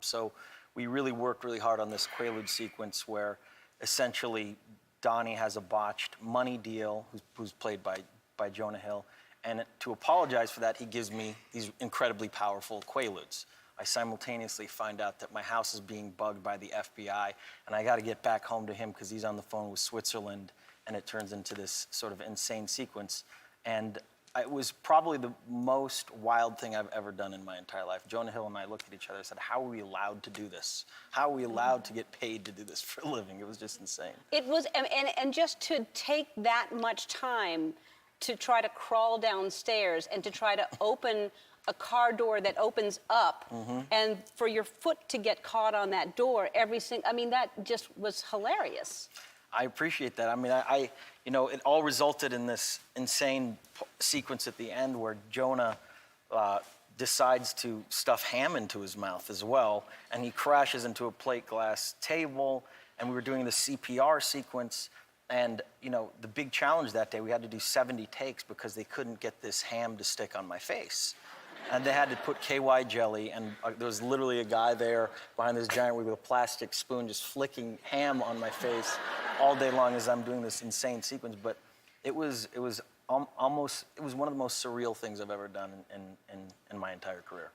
So we really worked really hard on this Quaalude sequence where essentially Donnie has a botched money deal, who's played by Jonah Hill, and to apologize for that, he gives me these incredibly powerful Quaaludes. I simultaneously find out that my house is being bugged by the FBI, and I got to get back home to him because he's on the phone with Switzerland, and it turns into this sort of insane sequence. And it was probably the most wild thing I've ever done in my entire life. Jonah Hill and I looked at each other and said, how are we allowed to do this? How are we allowed to get paid to do this for a living? It was just insane. It was, and just to take that much time to try to crawl downstairs and to try to open a car door that opens up, and for your foot to get caught on that door I mean, that just was hilarious. I appreciate that. I mean, you know, it all resulted in this insane sequence at the end where Jonah decides to stuff ham into his mouth as well, and he crashes into a plate glass table, and we were doing the CPR sequence, and, you know, the big challenge that day, we had to do 70 takes because they couldn't get this ham to stick on my face. And they had to put KY jelly, and there was literally a guy there behind this giant wig with a plastic spoon just flicking ham on my face all day long as I'm doing this insane sequence. But it was one of the most surreal things I've ever done in my entire career.